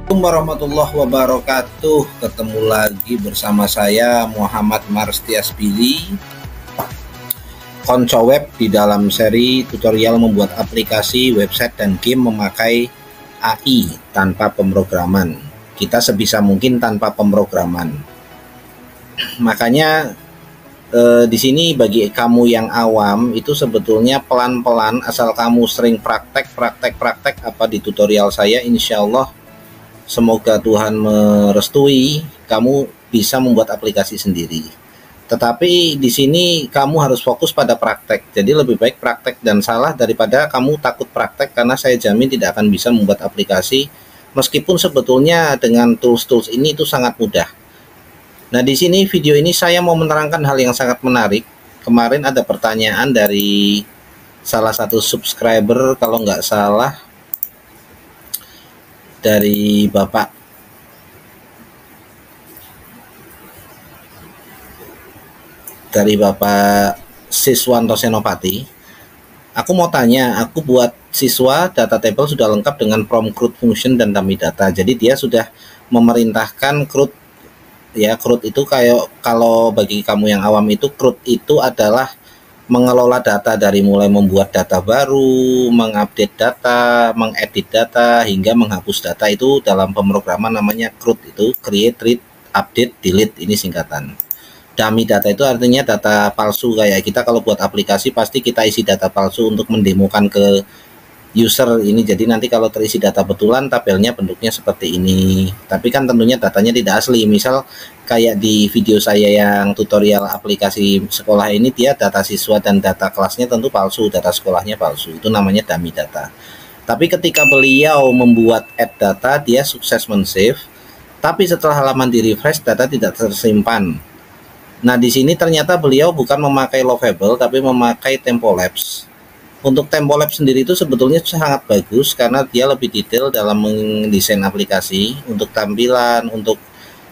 Assalamualaikum warahmatullahi wabarakatuh. Ketemu lagi bersama saya Muhammad Marstiasbili, Konco Web, di dalam seri tutorial membuat aplikasi, website, dan game memakai AI tanpa pemrograman. Kita sebisa mungkin tanpa pemrograman. Makanya di sini bagi kamu yang awam itu sebetulnya pelan-pelan, asal kamu sering praktek apa di tutorial saya, insya Allah semoga Tuhan merestui kamu bisa membuat aplikasi sendiri. Tetapi di sini kamu harus fokus pada praktek. Jadi lebih baik praktek dan salah daripada kamu takut praktek, karena saya jamin tidak akan bisa membuat aplikasi, meskipun sebetulnya dengan tools-tools ini itu sangat mudah. Nah, di sini video ini saya mau menerangkan hal yang sangat menarik. Kemarin ada pertanyaan dari salah satu subscriber, kalau nggak salah dari Bapak Siswanto Senopati. Aku mau tanya, aku buat siswa data table sudah lengkap dengan from CRUD function dan dummy data. Jadi dia sudah memerintahkan CRUD. Ya, CRUD itu kayak, kalau bagi kamu yang awam itu, CRUD itu adalah mengelola data dari mulai membuat data baru, mengupdate data, mengedit data, hingga menghapus data. Itu dalam pemrograman namanya CRUD, itu create, read, update, delete, ini singkatan. Dummy data itu artinya data palsu. Kayak kita kalau buat aplikasi pasti kita isi data palsu untuk mendemokan ke user ini. Jadi nanti kalau terisi data betulan, tabelnya bentuknya seperti ini, tapi kan tentunya datanya tidak asli. Misal kayak di video saya yang tutorial aplikasi sekolah ini, dia data siswa dan data kelasnya tentu palsu, data sekolahnya palsu, itu namanya dummy data. Tapi ketika beliau membuat add data, dia sukses men-save, tapi setelah halaman di refresh data tidak tersimpan. Nah, di sini ternyata beliau bukan memakai Lovable tapi memakai Tempo-Labs. Untuk Tempo-Labs sendiri itu sebetulnya sangat bagus karena dia lebih detail dalam mendesain aplikasi. Untuk tampilan, untuk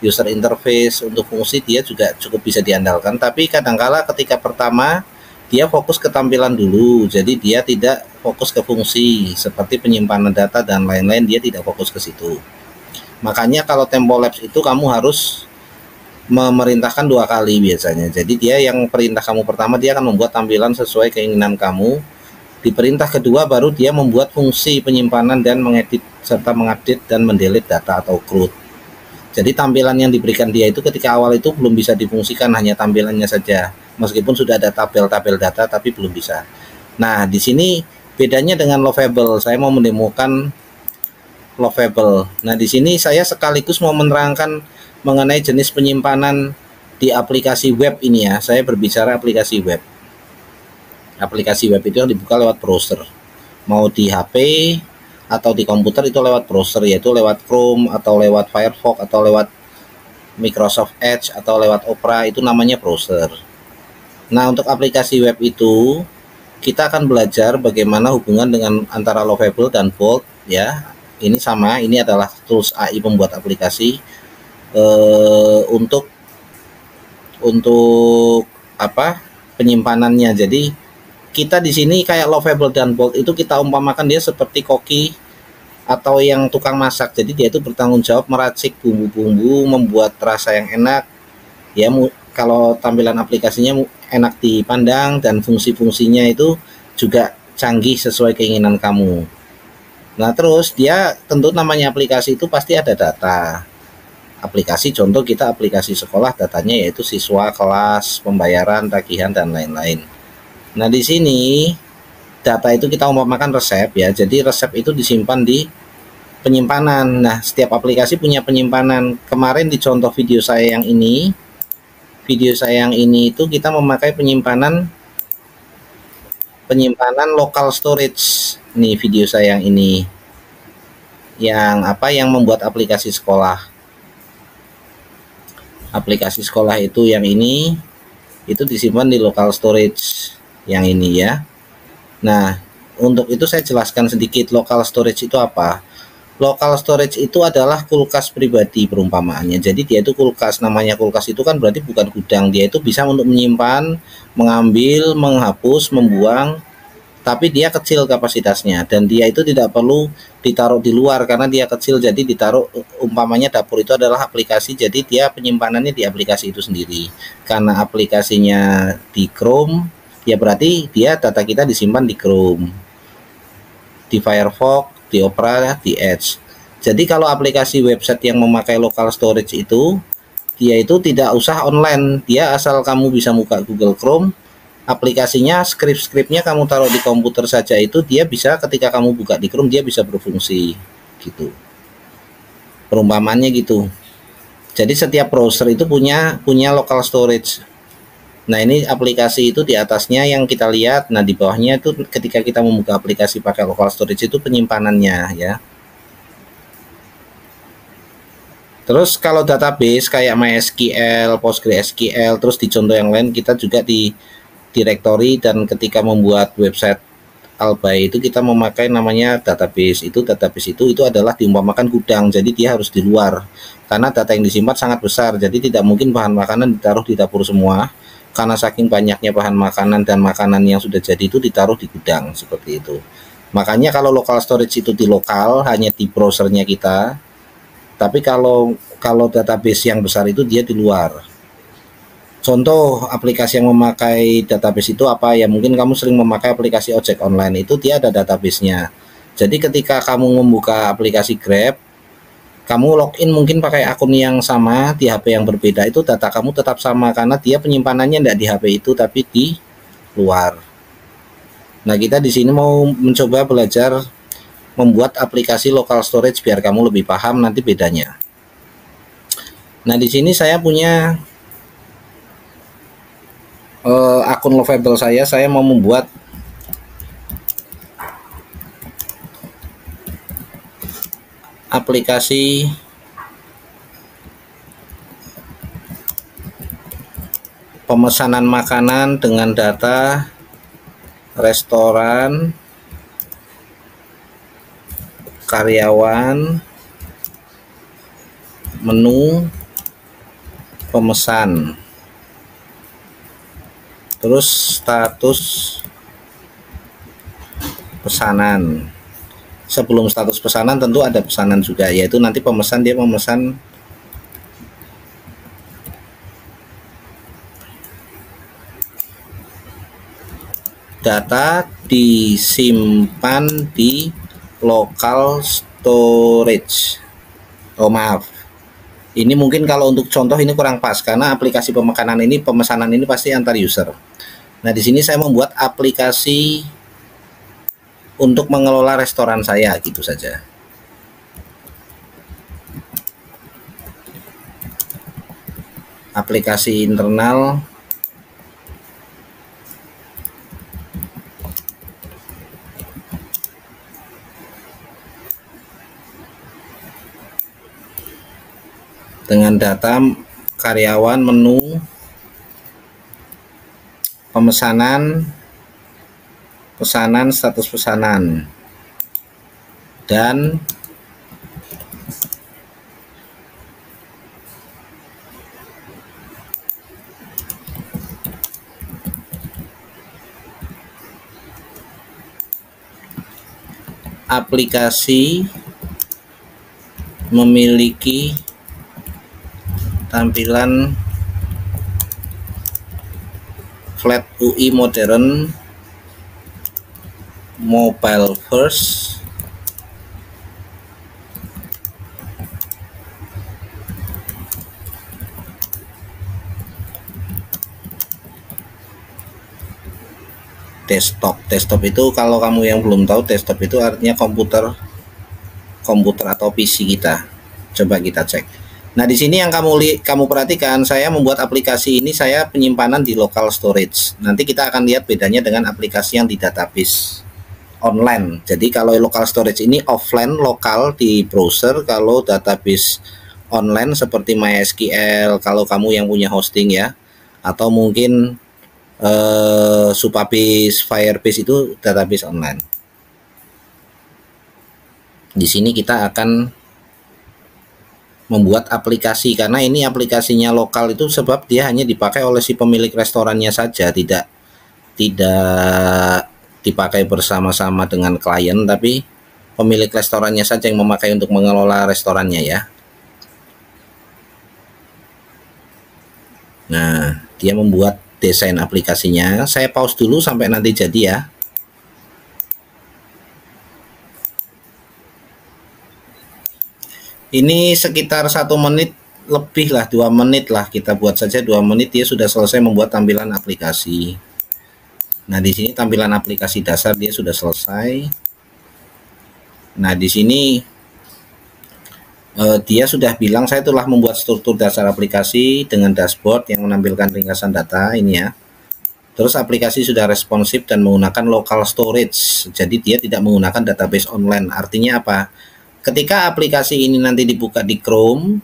user interface, untuk fungsi dia juga cukup bisa diandalkan. Tapi kadangkala ketika pertama dia fokus ke tampilan dulu, jadi dia tidak fokus ke fungsi seperti penyimpanan data dan lain-lain, dia tidak fokus ke situ. Makanya kalau Tempo-Labs itu kamu harus memerintahkan 2 kali biasanya. Jadi dia yang perintah kamu pertama, dia akan membuat tampilan sesuai keinginan kamu. Di perintah kedua baru dia membuat fungsi penyimpanan dan mengedit serta mengupdate dan mendelete data atau CRUD. Jadi tampilan yang diberikan dia itu ketika awal itu belum bisa difungsikan, hanya tampilannya saja. Meskipun sudah ada tabel-tabel data tapi belum bisa. Nah, di sini bedanya dengan Lovable. Saya mau mendemokan Lovable. Nah, di sini saya sekaligus mau menerangkan mengenai jenis penyimpanan di aplikasi web ini ya. Saya berbicara aplikasi web. Aplikasi web itu yang dibuka lewat browser, mau di HP atau di komputer itu lewat browser, yaitu lewat Chrome atau lewat Firefox atau lewat Microsoft Edge atau lewat Opera, itu namanya browser. Nah, untuk aplikasi web itu kita akan belajar bagaimana hubungan dengan antara Lovable dan Bolt ya. Ini sama, ini adalah tools AI pembuat aplikasi untuk apa? Penyimpanannya. Jadi kita di sini kayak Lovable dan Bolt itu kita umpamakan dia seperti koki atau yang tukang masak. Jadi dia itu bertanggung jawab meracik bumbu-bumbu, membuat rasa yang enak. Ya, kalau tampilan aplikasinya enak dipandang dan fungsi-fungsinya itu juga canggih sesuai keinginan kamu. Nah, terus dia tentu namanya aplikasi itu pasti ada data. Aplikasi, contoh kita aplikasi sekolah, datanya yaitu siswa, kelas, pembayaran, tagihan, dan lain-lain. Nah, di sini data itu kita umpamakan resep ya. Jadi resep itu disimpan di penyimpanan. Nah, setiap aplikasi punya penyimpanan. Kemarin di contoh video saya yang ini, itu kita memakai penyimpanan local storage. Nih video saya yang ini. Yang membuat aplikasi sekolah. Aplikasi sekolah itu yang ini itu disimpan di local storage yang ini ya. Nah, untuk itu saya jelaskan sedikit local storage itu apa. Local storage itu adalah kulkas pribadi perumpamaannya. Jadi dia itu kulkas, namanya kulkas itu kan berarti bukan gudang. Dia itu bisa untuk menyimpan, mengambil, menghapus, membuang tapi dia kecil kapasitasnya dan dia itu tidak perlu ditaruh di luar karena dia kecil, jadi ditaruh, umpamanya dapur itu adalah aplikasi, jadi dia penyimpanannya di aplikasi itu sendiri. Karena aplikasinya di Chrome, ya berarti dia data kita disimpan di Chrome, di Firefox, di Opera, di Edge. Jadi kalau aplikasi website yang memakai local storage itu, dia itu tidak usah online, dia asal kamu bisa buka Google Chrome, aplikasinya, skrip-skripnya kamu taruh di komputer saja, itu dia bisa, ketika kamu buka di Chrome dia bisa berfungsi gitu, perumpamannya gitu. Jadi setiap browser itu punya local storage. Nah ini aplikasi itu di atasnya yang kita lihat, nah di bawahnya itu ketika kita membuka aplikasi pakai local storage itu penyimpanannya ya. Terus kalau database kayak MySQL, PostgreSQL, terus di contoh yang lain kita juga di directory, dan ketika membuat website Albay itu kita memakai namanya database. Database itu adalah diumpamakan gudang, jadi dia harus di luar karena data yang disimpan sangat besar, jadi tidak mungkin bahan makanan ditaruh di dapur semua karena saking banyaknya bahan makanan dan makanan yang sudah jadi itu ditaruh di gudang seperti itu. Makanya kalau local storage itu di lokal hanya di browsernya kita, tapi kalau database yang besar itu dia di luar. Contoh aplikasi yang memakai database itu apa ya? Mungkin kamu sering memakai aplikasi ojek online, itu dia ada database-nya. Jadi ketika kamu membuka aplikasi Grab, kamu login mungkin pakai akun yang sama di HP yang berbeda, itu data kamu tetap sama karena dia penyimpanannya tidak di HP itu tapi di luar. Nah, kita di sini mau mencoba belajar membuat aplikasi local storage biar kamu lebih paham nanti bedanya. Nah, di sini saya punya akun Lovable saya mau membuat aplikasi pemesanan makanan dengan data restoran, karyawan, menu, pemesan, terus status pesanan. Sebelum status pesanan tentu ada pesanan juga, yaitu nanti pemesan dia memesan data disimpan di local storage. Oh maaf, ini mungkin kalau untuk contoh ini kurang pas karena aplikasi pemesanan ini pasti antar user. Nah, di sini saya membuat aplikasi untuk mengelola restoran saya gitu saja. Aplikasi internal dengan data karyawan, menu, pemesanan, pesanan, status pesanan, dan aplikasi memiliki tampilan flat UI modern, mobile first, desktop. Desktop itu kalau kamu yang belum tahu, desktop itu artinya komputer atau PC kita. Coba kita cek. Nah, di sini yang kamu perhatikan, saya membuat aplikasi ini saya penyimpanan di local storage. Nanti kita akan lihat bedanya dengan aplikasi yang di database online. Jadi kalau local storage ini offline, lokal di browser. Kalau database online seperti MySQL, kalau kamu yang punya hosting ya, atau mungkin Supabase, Firebase itu database online. Di sini kita akan membuat aplikasi karena ini aplikasinya lokal itu sebab dia hanya dipakai oleh si pemilik restorannya saja, tidak dipakai bersama-sama dengan klien, tapi pemilik restorannya saja yang memakai untuk mengelola restorannya ya. Nah, dia membuat desain aplikasinya. Saya pause dulu sampai nanti jadi ya. Ini sekitar 1 menit lebih lah, 2 menit lah, kita buat saja 2 menit, dia sudah selesai membuat tampilan aplikasi. Nah, di sini tampilan aplikasi dasar dia sudah selesai. Nah, di sini dia sudah bilang saya telah membuat struktur dasar aplikasi dengan dashboard yang menampilkan ringkasan data ini ya. Terus aplikasi sudah responsif dan menggunakan local storage. Jadi dia tidak menggunakan database online. Artinya apa? Ketika aplikasi ini nanti dibuka di Chrome,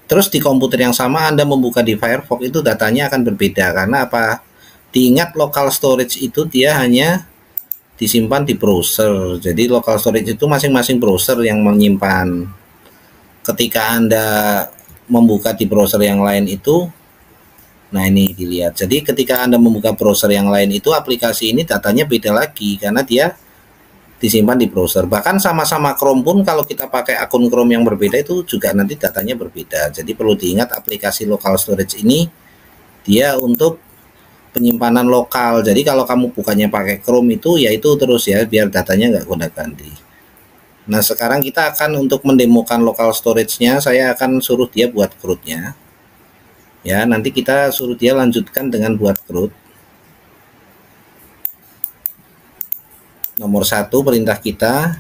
terus di komputer yang sama Anda membuka di Firefox, itu datanya akan berbeda. Karena apa? Diingat local storage itu dia hanya disimpan di browser. Jadi local storage itu masing-masing browser yang menyimpan. Ketika Anda membuka di browser yang lain itu, nah ini dilihat. Jadi ketika Anda membuka browser yang lain itu, aplikasi ini datanya beda lagi karena dia disimpan di browser. Bahkan sama-sama Chrome pun kalau kita pakai akun Chrome yang berbeda itu juga nanti datanya berbeda. Jadi perlu diingat aplikasi local storage ini dia untuk penyimpanan lokal. Jadi kalau kamu bukannya pakai Chrome itu ya itu terus ya, biar datanya nggak gonta-ganti. Nah, sekarang kita akan untuk mendemokan local storage-nya, saya akan suruh dia buat CRUD-nya. Ya, nanti kita suruh dia lanjutkan dengan buat CRUD. Nomor 1 perintah kita,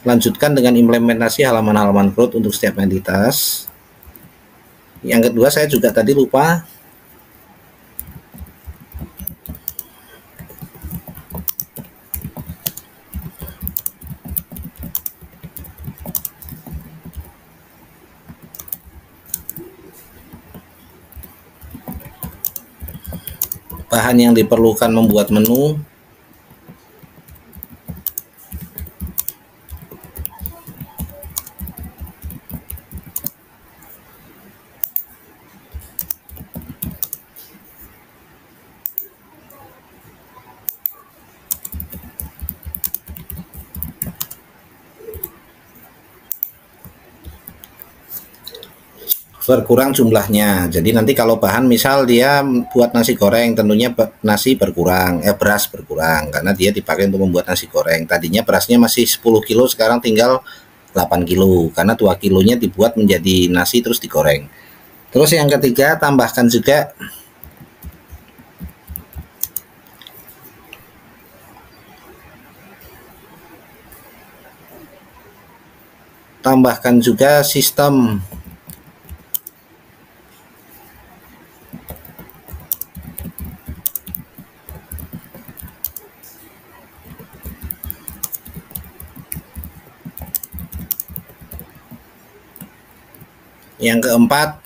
lanjutkan dengan implementasi halaman-halaman CRUD untuk setiap entitas. Yang kedua, saya juga tadi lupa bahan yang diperlukan membuat menu. Berkurang jumlahnya. Jadi nanti kalau bahan misal dia buat nasi goreng, tentunya nasi berkurang, beras berkurang karena dia dipakai untuk membuat nasi goreng. Tadinya berasnya masih 10 kilo, sekarang tinggal 8 kilo karena 2 kilonya dibuat menjadi nasi terus digoreng. Terus yang ketiga, tambahkan juga sistem. Yang keempat,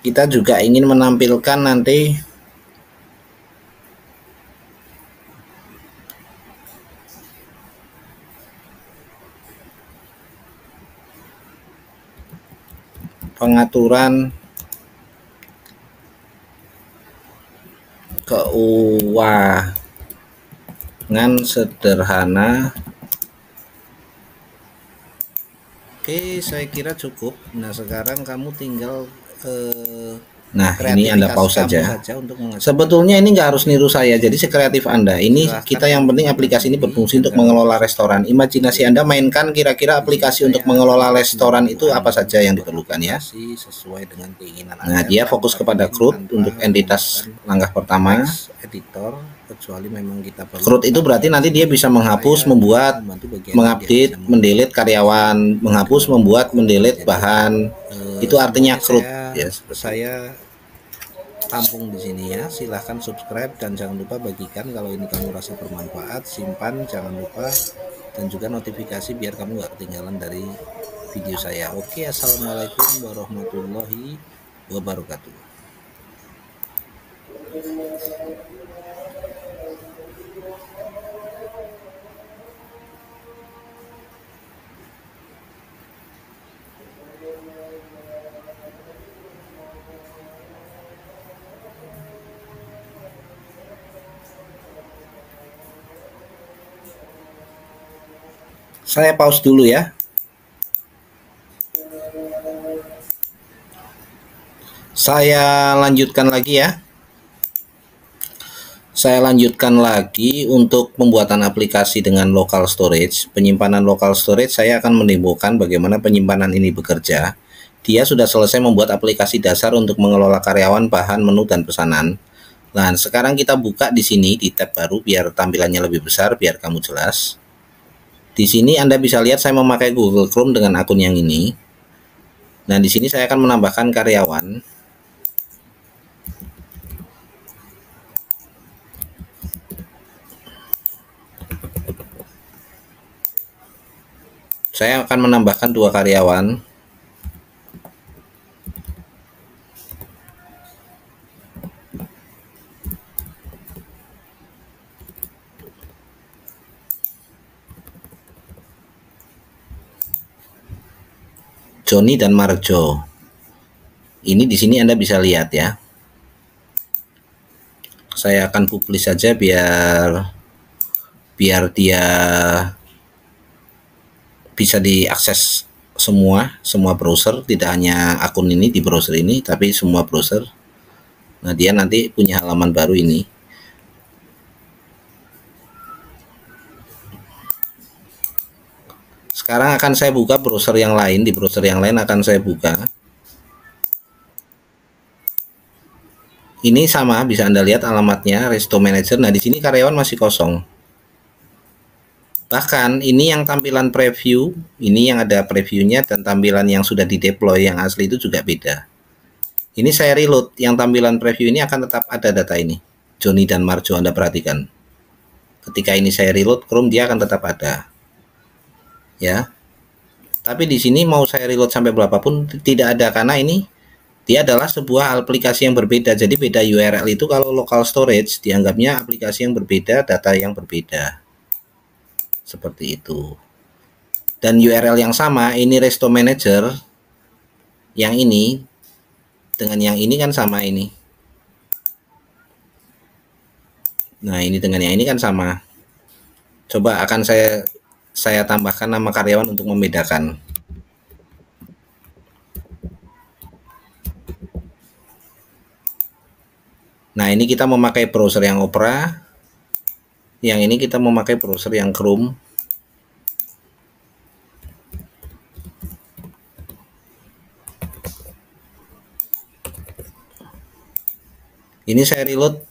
kita juga ingin menampilkan nanti pengaturan keuangan sederhana. Oke, saya kira cukup. Nah, sekarang kamu tinggal nah, ini Anda pause saja. Sebetulnya ini nggak harus niru saya, jadi sekreatif Anda. Ini kita yang penting aplikasi ini berfungsi untuk mengelola restoran. Imajinasi Anda mainkan kira-kira aplikasi untuk mengelola restoran itu apa saja yang diperlukan ya. Sesuai dengan keinginan Anda. Nah, dia fokus kepada CRUD untuk entitas langkah pertama. Editor, kecuali memang kita perlu. CRUD itu berarti nanti dia bisa menghapus, membuat, mengupdate, mendelete karyawan, menghapus, membuat, mendelete bahan. Itu artinya CRUD ya. Saya tampung di sini ya. Silahkan subscribe dan jangan lupa bagikan kalau ini kamu rasa bermanfaat. Simpan, jangan lupa, dan juga notifikasi biar kamu nggak ketinggalan dari video saya. Oke, assalamualaikum warahmatullahi wabarakatuh. Saya pause dulu ya. Saya lanjutkan lagi ya. Saya lanjutkan lagi untuk pembuatan aplikasi dengan local storage. Penyimpanan local storage saya akan mendembokan bagaimana penyimpanan ini bekerja. Dia sudah selesai membuat aplikasi dasar untuk mengelola karyawan, bahan, menu, dan pesanan. Nah, sekarang kita buka di sini di tab baru biar tampilannya lebih besar, biar kamu jelas. Di sini Anda bisa lihat saya memakai Google Chrome dengan akun yang ini. Nah, di sini saya akan menambahkan karyawan. Saya akan menambahkan 2 karyawan. Joni dan Marjo. Ini di sini Anda bisa lihat ya. Saya akan publish saja biar dia bisa diakses semua browser, tidak hanya akun ini di browser ini, tapi semua browser. Nah, dia nanti punya halaman baru ini. Sekarang akan saya buka browser yang lain, di browser yang lain akan saya buka. Ini sama, bisa Anda lihat alamatnya Resto Manager. Nah, di sini karyawan masih kosong. Bahkan ini yang tampilan preview, ini yang ada previewnya, dan tampilan yang sudah di deploy yang asli itu juga beda. Ini saya reload, yang tampilan preview ini akan tetap ada data ini. Joni dan Marjo, Anda perhatikan. Ketika ini saya reload Chrome, dia akan tetap ada. Ya. Tapi di sini mau saya reload sampai berapapun tidak ada, karena ini dia adalah sebuah aplikasi yang berbeda. Jadi beda URL itu kalau local storage dianggapnya aplikasi yang berbeda, data yang berbeda. Seperti itu. Dan URL yang sama, ini Resto Manager, yang ini dengan yang ini kan sama ini. Nah, ini dengan yang ini kan sama. Coba akan saya tambahkan nama karyawan untuk membedakan. Nah, ini kita memakai browser yang Opera. Yang ini kita memakai browser yang Chrome. Ini saya reload.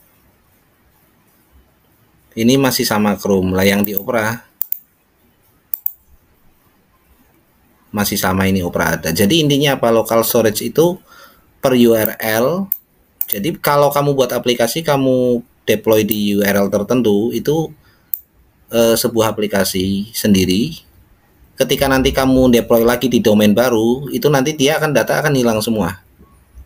Ini masih sama Chrome lah, yang di Opera masih sama, ini Opera ada. Jadi intinya apa? Local storage itu per URL. Jadi kalau kamu buat aplikasi, kamu deploy di URL tertentu, itu sebuah aplikasi sendiri. Ketika nanti kamu deploy lagi di domain baru, itu nanti dia data akan hilang semua.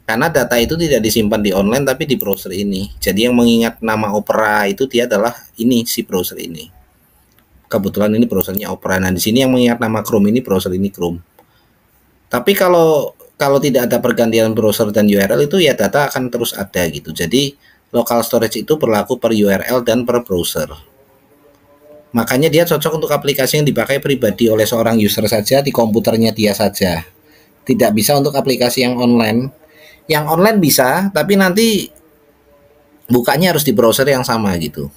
Karena data itu tidak disimpan di online tapi di browser ini. Jadi yang mengingat nama Opera itu dia adalah ini, si browser ini. Kebetulan ini browsernya Opera. Nah, di sini yang mengingat nama Chrome ini browser ini Chrome. Tapi kalau tidak ada pergantian browser dan URL, itu ya data akan terus ada gitu. Jadi local storage itu berlaku per URL dan per browser. Makanya dia cocok untuk aplikasi yang dipakai pribadi oleh seorang user saja di komputernya dia saja. Tidak bisa untuk aplikasi yang online. Yang online bisa, tapi nanti bukanya harus di browser yang sama gitu.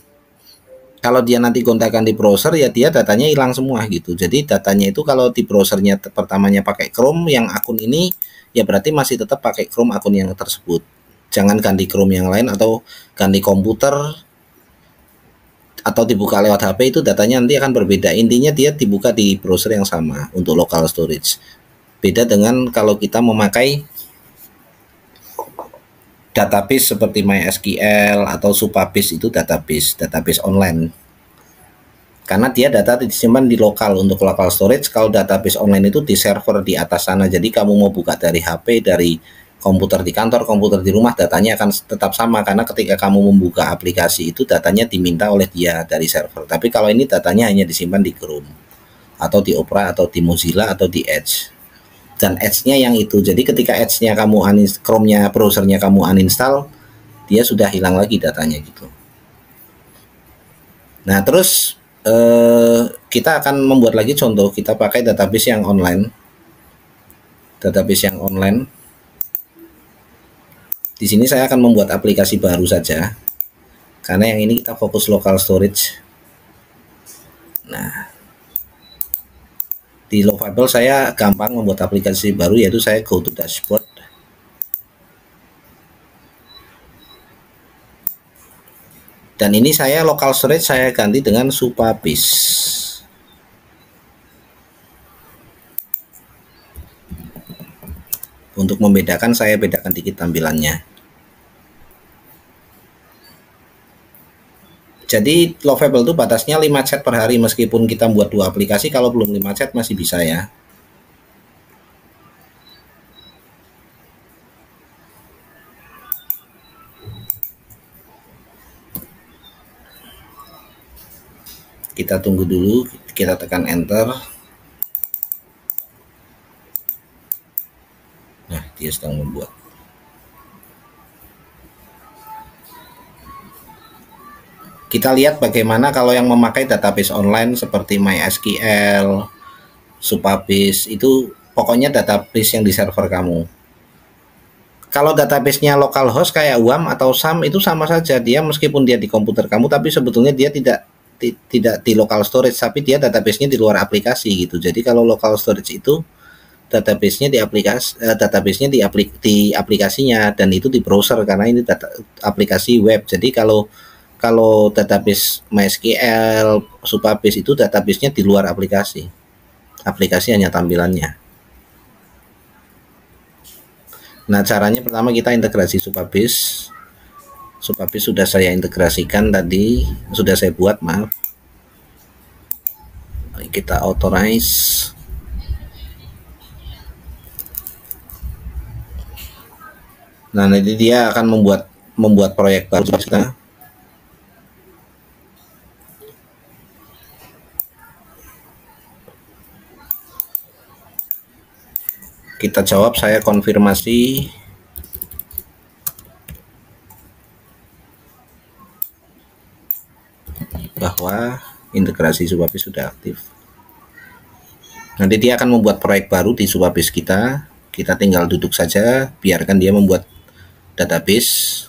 Kalau dia nanti gontakan di browser, ya dia datanya hilang semua gitu. Jadi datanya itu kalau di browsernya pertamanya pakai Chrome, yang akun ini ya berarti masih tetap pakai Chrome akun yang tersebut. Jangan ganti Chrome yang lain atau ganti komputer atau dibuka lewat HP, itu datanya nanti akan berbeda. Intinya dia dibuka di browser yang sama untuk local storage. Beda dengan kalau kita memakai database seperti MySQL atau Supabase, itu database online. Karena dia data disimpan di lokal untuk local storage. Kalau database online itu di server di atas sana. Jadi kamu mau buka dari HP, dari komputer di kantor, komputer di rumah, datanya akan tetap sama. Karena ketika kamu membuka aplikasi itu datanya diminta oleh dia dari server. Tapi kalau ini datanya hanya disimpan di Chrome atau di Opera atau di Mozilla atau di Edge. Dan Edge-nya yang itu. Jadi ketika Edge-nya kamu Chrome-nya, browsernya kamu uninstall, dia sudah hilang lagi datanya gitu. Nah, terus kita akan membuat lagi contoh, kita pakai database yang online. Di sini saya akan membuat aplikasi baru saja, karena yang ini kita fokus local storage. Nah, di Lovable saya gampang membuat aplikasi baru, yaitu saya go to dashboard. Dan ini saya local storage saya ganti dengan Supabase. Untuk membedakan, saya bedakan dikit tampilannya. Jadi Lovable itu batasnya 5 chat per hari, meskipun kita buat 2 aplikasi, kalau belum 5 chat masih bisa ya. Kita tunggu dulu, kita tekan enter. Nah, dia sedang membuat. Kita lihat bagaimana kalau yang memakai database online seperti MySQL, Supabase, itu pokoknya database yang di server kamu. Kalau database-nya localhost kayak UAM atau SAM itu sama saja, dia meskipun dia di komputer kamu, tapi sebetulnya dia tidak di local storage, tapi dia database-nya di luar aplikasi gitu. Jadi kalau local storage itu database-nya di aplikasinya, dan itu di browser karena ini aplikasi web. Jadi kalau database MySQL, Supabase itu database-nya di luar aplikasi. Aplikasi hanya tampilannya. Nah, caranya pertama kita integrasi Supabase. Supabase sudah saya integrasikan tadi, sudah saya buat, maaf. Kita authorize. Nah, nanti dia akan membuat proyek baru kita. Kita jawab, saya konfirmasi. Bahwa integrasi Supabase sudah aktif. Nanti dia akan membuat proyek baru di Supabase kita. Kita tinggal duduk saja, biarkan dia membuat database.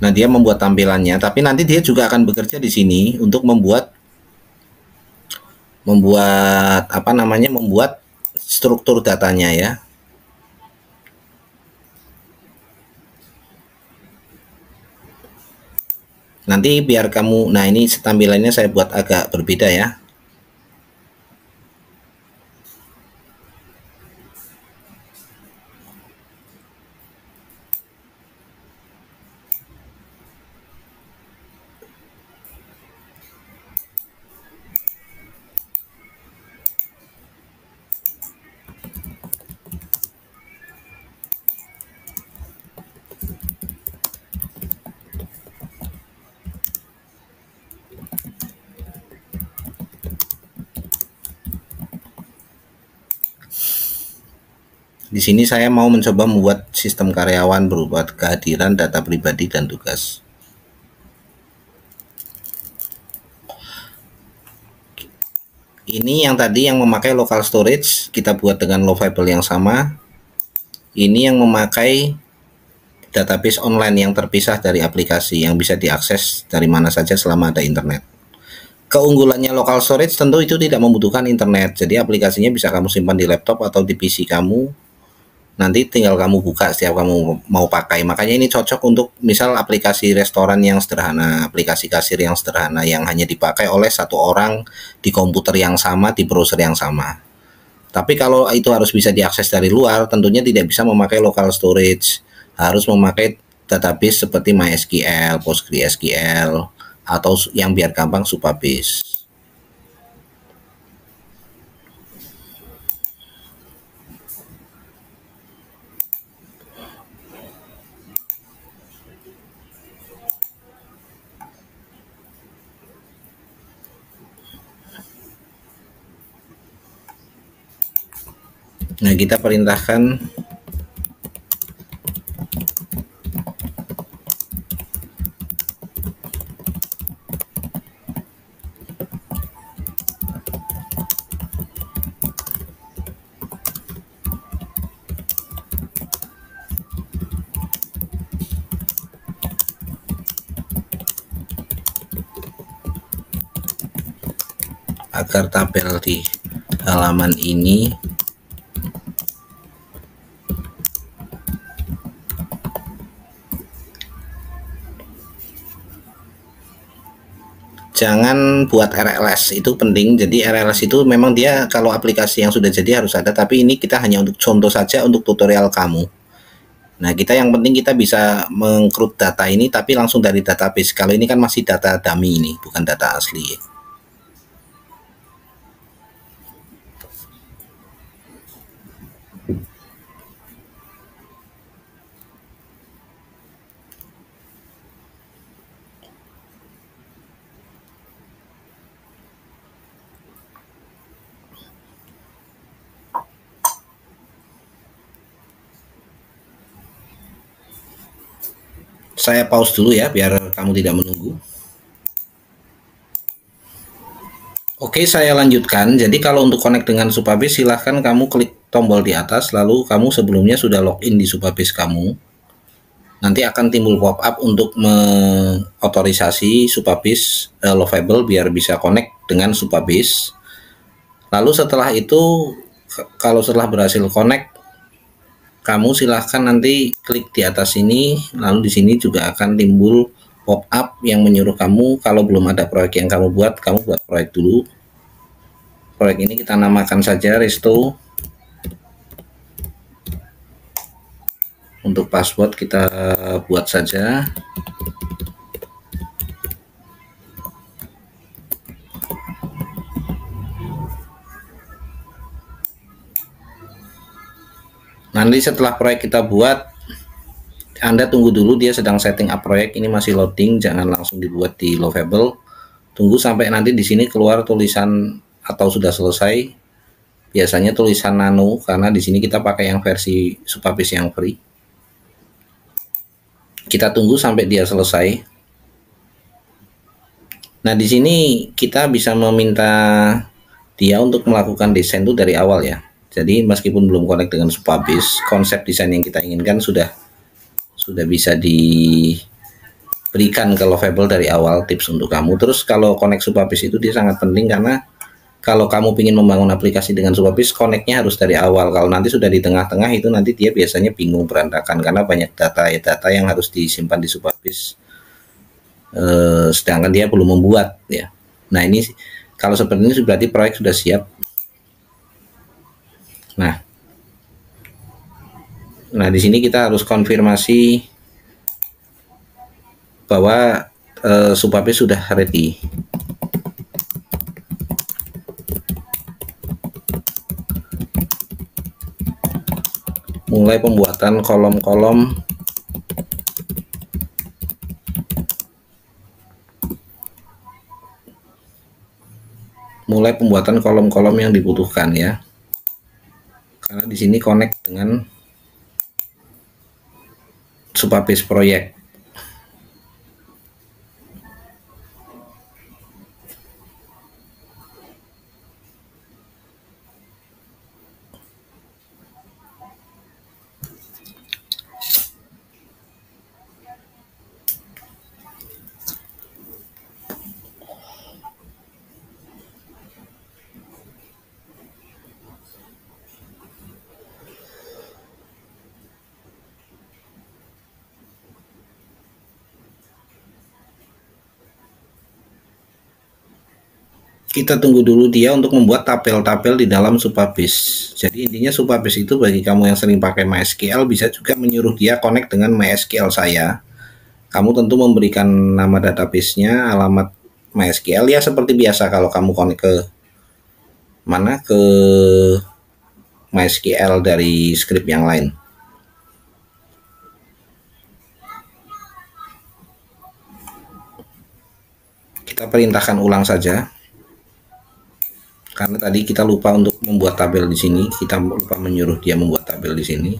Nah, dia membuat tampilannya, tapi nanti dia juga akan bekerja di sini untuk membuat apa namanya, membuat struktur datanya ya. Nanti biar kamu, nah ini tampilannya saya buat agak berbeda ya. Di sini saya mau mencoba membuat sistem karyawan berupa kehadiran, data pribadi, dan tugas. Ini yang tadi yang memakai local storage, kita buat dengan Lovable yang sama. Ini yang memakai database online yang terpisah dari aplikasi, yang bisa diakses dari mana saja selama ada internet. Keunggulannya local storage tentu itu tidak membutuhkan internet, jadi aplikasinya bisa kamu simpan di laptop atau di PC kamu. Nanti tinggal kamu buka setiap kamu mau pakai. Makanya ini cocok untuk misal aplikasi restoran yang sederhana, aplikasi kasir yang sederhana, yang hanya dipakai oleh satu orang di komputer yang sama, di browser yang sama. Tapi kalau itu harus bisa diakses dari luar, tentunya tidak bisa memakai local storage, harus memakai database seperti MySQL, PostgreSQL, atau yang biar gampang Supabase. Nah, kita perintahkan agar tabel di halaman ini jangan buat RLS, itu penting. Jadi RLS itu memang dia kalau aplikasi yang sudah jadi harus ada, tapi ini kita hanya untuk contoh saja untuk tutorial kamu. Nah, kita yang penting kita bisa mengcrude data ini tapi langsung dari database. Kalau ini kan masih data dummy, ini bukan data asli. Saya pause dulu ya biar kamu tidak menunggu. Oke, saya lanjutkan. Jadi kalau untuk connect dengan Supabase, silahkan kamu klik tombol di atas, lalu kamu sebelumnya sudah login di Supabase kamu. Nanti akan timbul pop-up untuk mengotorisasi Supabase Lovable biar bisa connect dengan Supabase. Lalu setelah itu, kalau setelah berhasil connect, kamu silahkan nanti klik di atas ini, lalu di sini juga akan timbul pop-up yang menyuruh kamu kalau belum ada proyek yang kamu buat proyek dulu. Proyek ini kita namakan saja Resto. Untuk password kita buat saja. Nanti setelah proyek kita buat, Anda tunggu dulu, dia sedang setting up proyek, ini masih loading, jangan langsung dibuat di Lovable. Tunggu sampai nanti di sini keluar tulisan atau sudah selesai. Biasanya tulisan nano karena di sini kita pakai yang versi Supabase yang free. Kita tunggu sampai dia selesai. Nah, di sini kita bisa meminta dia untuk melakukan desain itu dari awal ya. Jadi meskipun belum connect dengan Supabase, konsep desain yang kita inginkan sudah bisa diberikan ke Lovable dari awal, tips untuk kamu. Terus kalau connect Supabase itu dia sangat penting karena kalau kamu ingin membangun aplikasi dengan Supabase, connect-nya harus dari awal. Kalau nanti sudah di tengah-tengah itu nanti dia biasanya bingung, berantakan karena banyak data yang harus disimpan di Supabase. Sedangkan dia belum membuat ya. Nah, ini kalau seperti ini berarti proyek sudah siap. Nah, di sini kita harus konfirmasi bahwa Supabase sudah ready. Mulai pembuatan kolom-kolom yang dibutuhkan ya. Karena di sini connect dengan Supabase proyek. Kita tunggu dulu dia untuk membuat tabel-tabel di dalam Supabase. Jadi intinya Supabase itu bagi kamu yang sering pakai MySQL bisa juga menyuruh dia connect dengan MySQL saya. Kamu tentu memberikan nama database-nya, alamat MySQL ya seperti biasa kalau kamu connect ke MySQL dari script yang lain. Kita perintahkan ulang saja. Karena tadi kita lupa untuk membuat tabel di sini, kita lupa menyuruh dia membuat tabel di sini.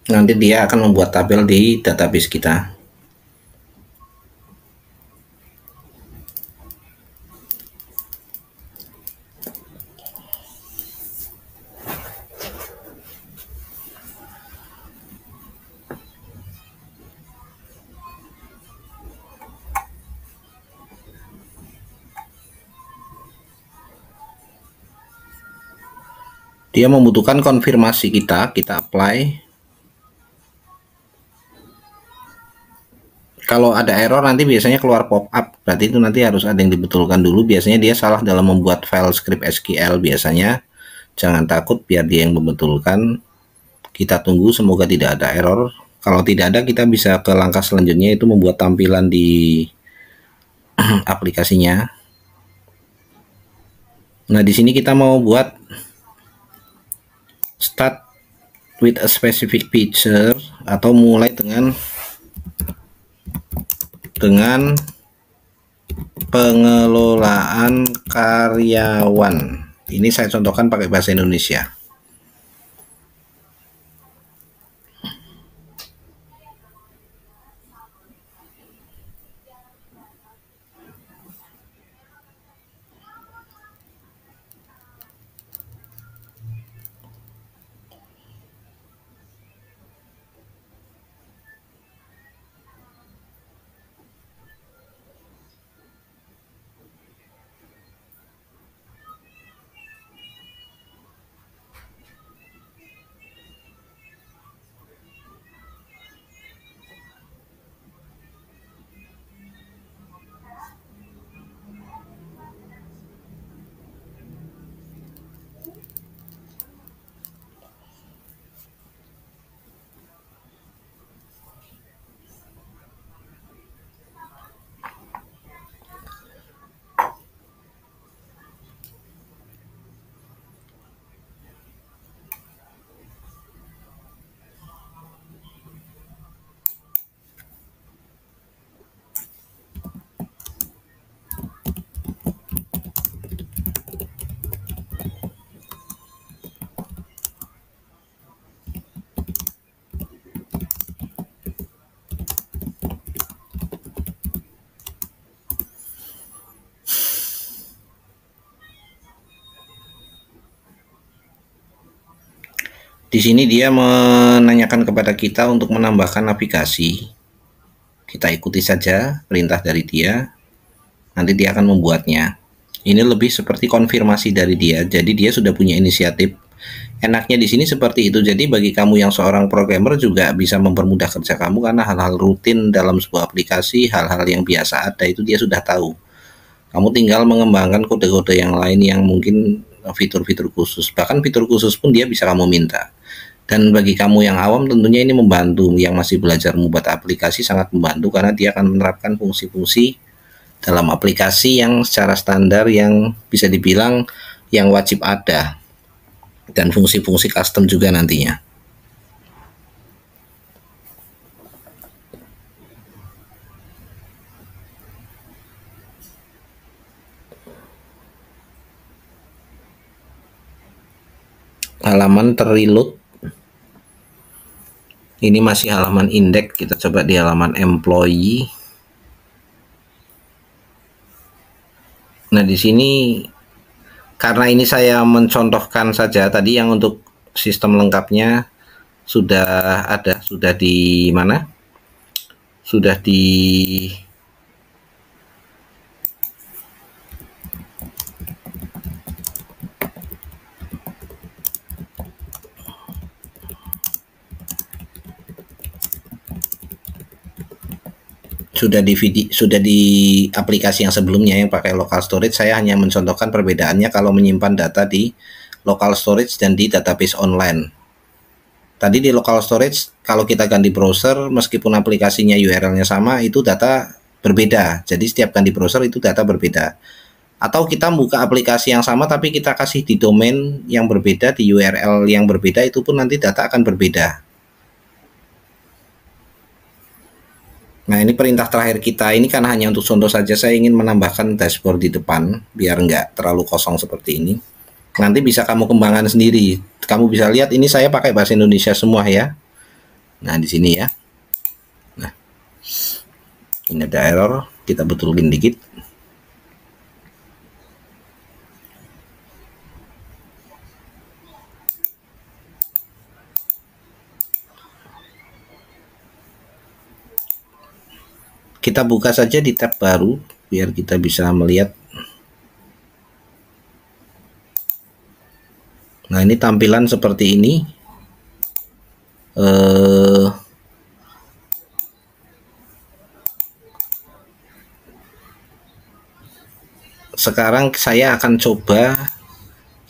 Nanti dia akan membuat tabel di database kita. Dia membutuhkan konfirmasi kita apply. Kalau ada error nanti biasanya keluar pop-up, berarti itu nanti harus ada yang dibetulkan dulu. Biasanya dia salah dalam membuat file script SQL biasanya. Jangan takut, biar dia yang membetulkan. Kita tunggu, semoga tidak ada error. Kalau tidak ada, kita bisa ke langkah selanjutnya, itu membuat tampilan di aplikasinya. Nah, di sini kita mau buat start with a specific feature, atau mulai dengan pengelolaan karyawan. Ini saya contohkan pakai bahasa Indonesia. Di sini dia menanyakan kepada kita untuk menambahkan navigasi. Kita ikuti saja perintah dari dia. Nanti dia akan membuatnya. Ini lebih seperti konfirmasi dari dia. Jadi dia sudah punya inisiatif. Enaknya di sini seperti itu. Jadi bagi kamu yang seorang programmer juga bisa mempermudah kerja kamu, karena hal-hal rutin dalam sebuah aplikasi, hal-hal yang biasa ada itu dia sudah tahu. Kamu tinggal mengembangkan kode-kode yang lain yang mungkin fitur-fitur khusus. Bahkan fitur khusus pun dia bisa kamu minta. Dan bagi kamu yang awam tentunya ini membantu, yang masih belajar membuat aplikasi sangat membantu, karena dia akan menerapkan fungsi-fungsi dalam aplikasi yang secara standar, yang bisa dibilang yang wajib ada, dan fungsi-fungsi custom juga nantinya. Halaman terreload. Ini masih halaman indeks, kita coba di halaman employee. Nah, di sini karena ini saya mencontohkan saja, tadi yang untuk sistem lengkapnya sudah ada, sudah di mana? Sudah di sudah di aplikasi yang sebelumnya yang pakai local storage. Saya hanya mencontohkan perbedaannya kalau menyimpan data di local storage dan di database online. Tadi di local storage, kalau kita ganti browser, meskipun aplikasinya URL-nya sama, itu data berbeda. Jadi setiap ganti browser itu data berbeda. Atau kita buka aplikasi yang sama tapi kita kasih di domain yang berbeda, di URL yang berbeda, itu pun nanti data akan berbeda. Nah, ini perintah terakhir kita. Ini kan hanya untuk contoh saja. Saya ingin menambahkan dashboard di depan biar nggak terlalu kosong seperti ini. Nanti bisa kamu kembangkan sendiri. Kamu bisa lihat ini saya pakai bahasa Indonesia semua ya. Nah, di sini ya. Nah, ini ada error, kita betulin dikit. Kita buka saja di tab baru biar kita bisa melihat. Nah, ini tampilan seperti ini. Sekarang saya akan coba,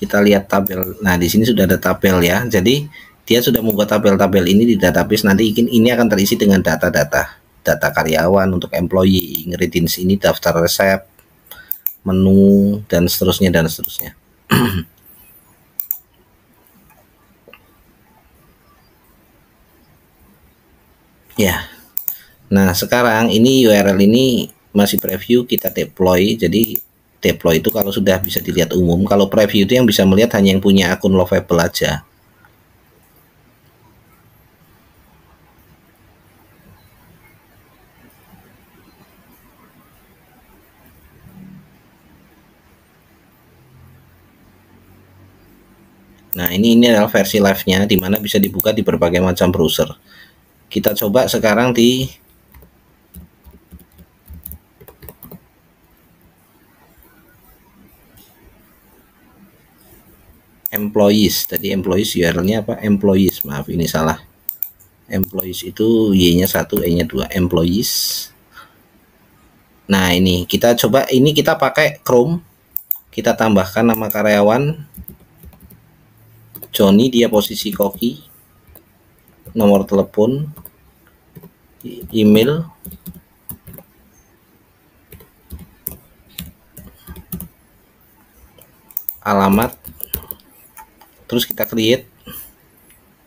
kita lihat tabel. Nah, di sini sudah ada tabel ya. Jadi dia sudah membuat tabel-tabel ini di database. Nanti ini akan terisi dengan data karyawan untuk employee, ingredients ini, daftar resep, menu, dan seterusnya dan seterusnya. Ya. Nah, sekarang ini URL ini masih preview, kita deploy. Jadi deploy itu kalau sudah bisa dilihat umum, kalau preview itu yang bisa melihat hanya yang punya akun Lovable aja. Nah, ini adalah versi live-nya, di mana bisa dibuka di berbagai macam browser. Kita coba sekarang di employees. Tadi employees URL-nya apa? Employees, maaf ini salah. Employees itu Y-nya 1, E-nya 2, employees. Nah, ini kita coba, ini kita pakai Chrome. Kita tambahkan nama karyawan Johnny, dia posisi koki, nomor telepon, email, alamat, terus kita create.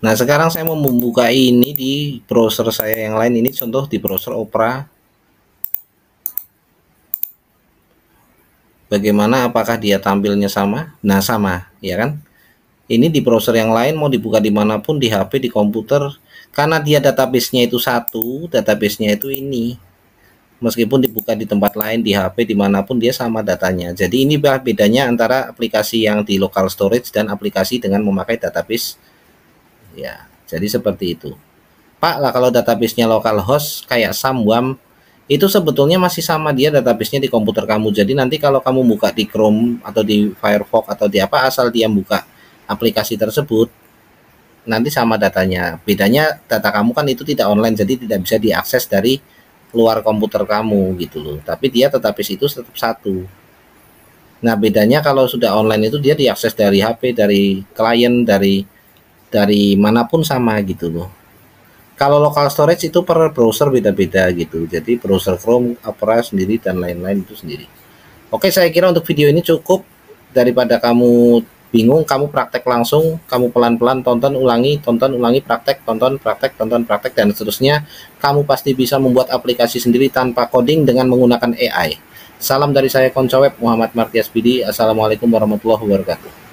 Nah, sekarang saya mau membuka ini di browser saya yang lain. Ini contoh di browser Opera. Bagaimana, apakah dia tampilnya sama? Nah, sama ya kan. Ini di browser yang lain, mau dibuka dimanapun, di HP, di komputer, karena dia database-nya itu satu, database-nya itu ini. Meskipun dibuka di tempat lain, di HP, dimanapun, dia sama datanya. Jadi ini bedanya antara aplikasi yang di local storage dan aplikasi dengan memakai database. Ya, jadi seperti itu. Pak lah, kalau database-nya localhost kayak Samwam, itu sebetulnya masih sama dia database-nya di komputer kamu. Jadi nanti kalau kamu buka di Chrome atau di Firefox atau di apa, asal dia buka aplikasi tersebut, nanti sama datanya. Bedanya data kamu kan itu tidak online, jadi tidak bisa diakses dari luar komputer kamu gitu loh. Tapi dia database itu tetap satu. Nah, bedanya kalau sudah online itu dia diakses dari HP, dari klien, dari manapun sama gitu loh. Kalau local storage itu per browser beda-beda gitu. Jadi browser Chrome, Opera sendiri dan lain-lain itu sendiri. Oke, saya kira untuk video ini cukup. Daripada kamu bingung, kamu praktek langsung, kamu pelan-pelan tonton ulangi, praktek, tonton praktek dan seterusnya. Kamu pasti bisa membuat aplikasi sendiri tanpa coding dengan menggunakan AI. Salam dari saya Konco Web Muhammad Martias Bidi. Assalamualaikum warahmatullahi wabarakatuh.